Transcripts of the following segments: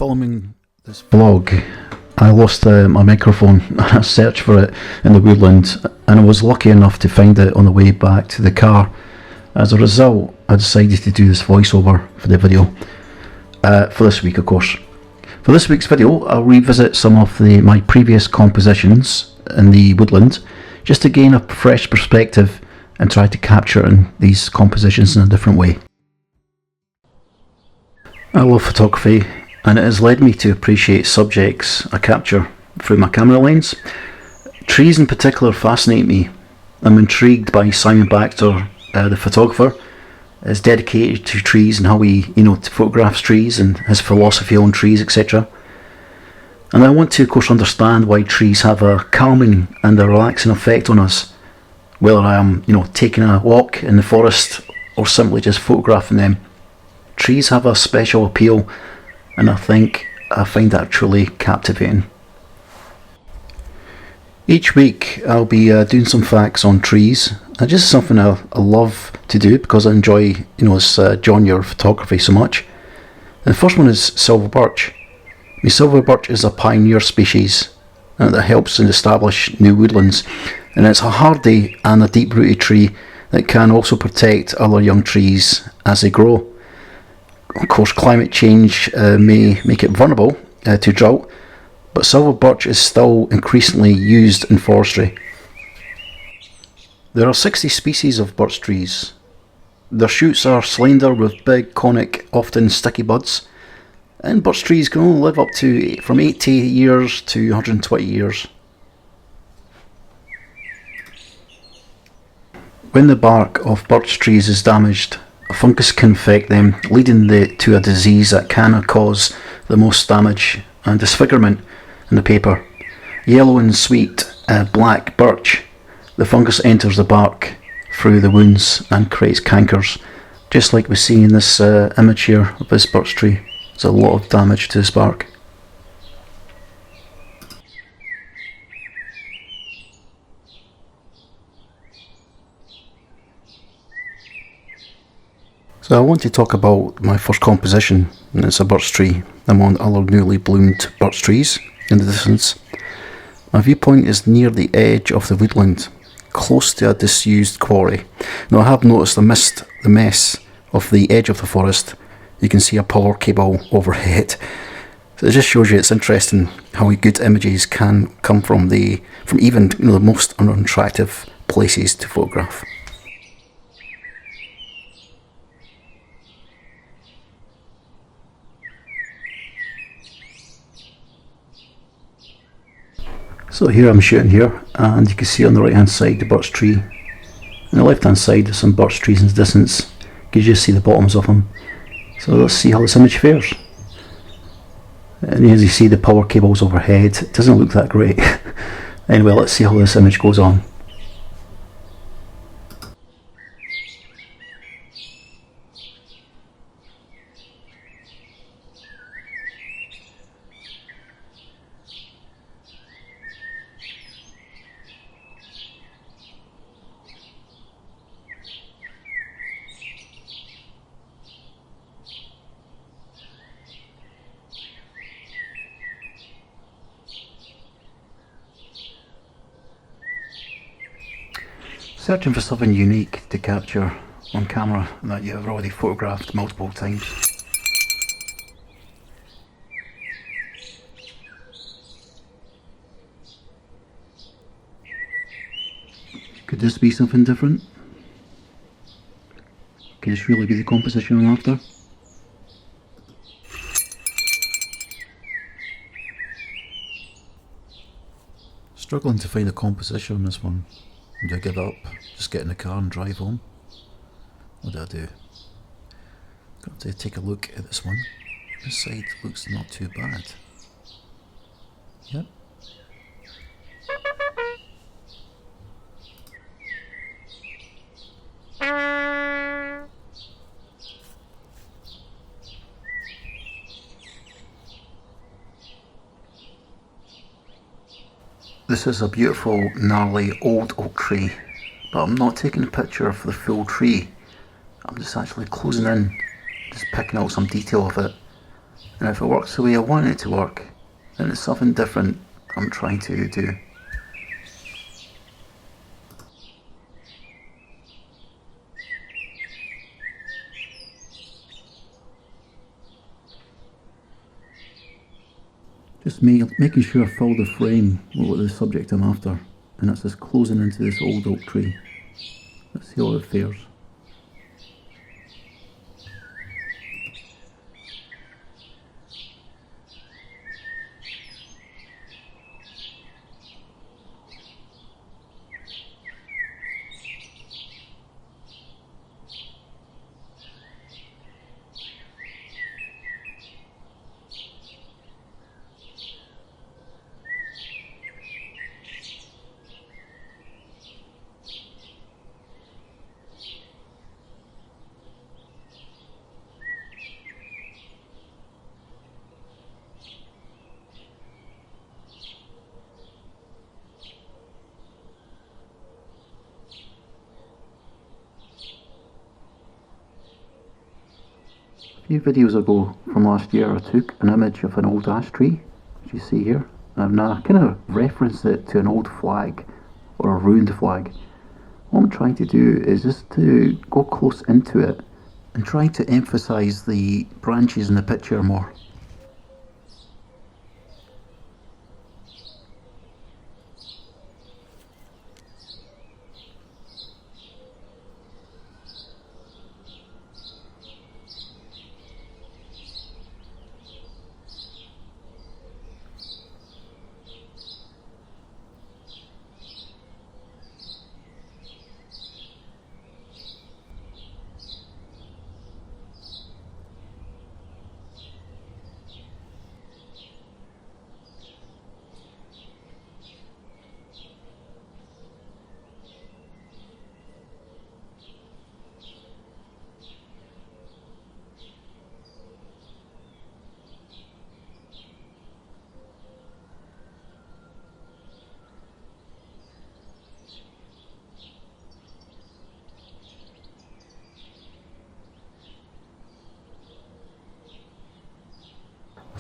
Following this vlog, I lost my microphone and I searched for it in the woodland, and I was lucky enough to find it on the way back to the car. As a result, I decided to do this voiceover for the video, for this week of course. For this week's video, I'll revisit some of my previous compositions in the woodland, just to gain a fresh perspective and try to capture these compositions in a different way. I love photography, and it has led me to appreciate subjects I capture through my camera lens. Trees in particular fascinate me. I'm intrigued by Simon Baxter, the photographer, is dedicated to trees and how he photographs trees and his philosophy on trees, etc. And I want to of course understand why trees have a calming and a relaxing effect on us, whether I am taking a walk in the forest or simply just photographing them. Trees have a special appeal, and I find that truly captivating. Each week I'll be doing some facts on trees. It's just something I love to do because I enjoy this genre of photography so much. And the first one is Silver Birch. Silver Birch is a pioneer species that helps establish new woodlands, and it's a hardy and a deep-rooted tree that can also protect other young trees as they grow. Of course, climate change may make it vulnerable to drought, but silver birch is still increasingly used in forestry. There are 60 species of birch trees. Their shoots are slender with big, conic, often sticky buds, and birch trees can only live up to from 80 years to 120 years. When the bark of birch trees is damaged, a fungus can infect them, leading to a disease that can cause the most damage and disfigurement in the paper. Yellow and sweet black birch, the fungus enters the bark through the wounds and creates cankers, just like we see in this image here of this birch tree. There's a lot of damage to this bark. So I want to talk about my first composition, and it's a birch tree among other newly bloomed birch trees in the distance. My viewpoint is near the edge of the woodland, close to a disused quarry. Now I have noticed the mess of the edge of the forest. You can see a power cable overhead. So it just shows you it's interesting how good images can come from even the most unattractive places to photograph. So here I'm shooting here, and you can see on the right hand side the birch tree. On the left hand side there's some birch trees in the distance. You can just see the bottoms of them. So let's see how this image fares. And as you see, the power cable's overhead. It doesn't look that great. Anyway, let's see how this image goes on. Searching for something unique to capture on camera that you have already photographed multiple times. Could this be something different? Could this really be the composition I'm after? Struggling to find a composition on this one. Do I give up? Just get in the car and drive home? What do I do? Got to take a look at this one. This side looks not too bad. Yep. This is a beautiful, gnarly, old oak tree, but I'm not taking a picture of the full tree. I'm just actually closing in, just picking out some detail of it. And if it works the way I want it to work, then it's something different I'm trying to do. Just making sure I fill the frame with the subject I'm after, and that's just closing into this old oak tree. Let's see how it fares. A few videos ago from last year I took an image of an old ash tree, which you see here, and I kind of referenced it to an old flag or a ruined flag. What I'm trying to do is just to go close into it and try to emphasise the branches in the picture more.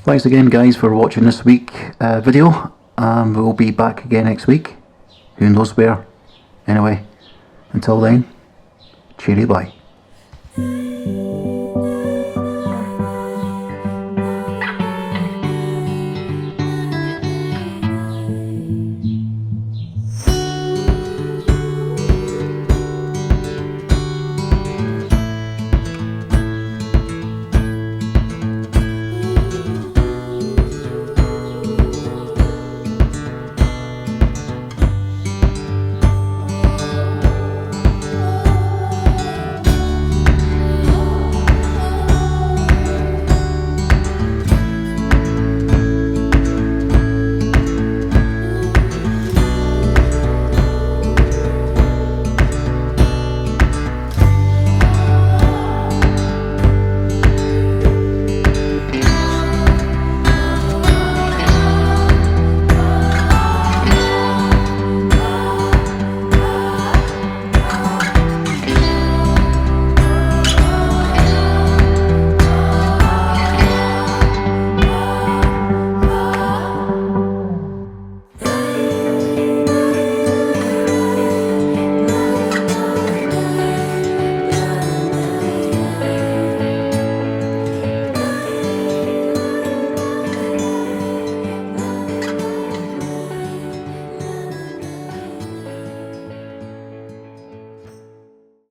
Thanks again guys for watching this week video. We'll be back again next week. Who knows where. Anyway, until then, cheery bye.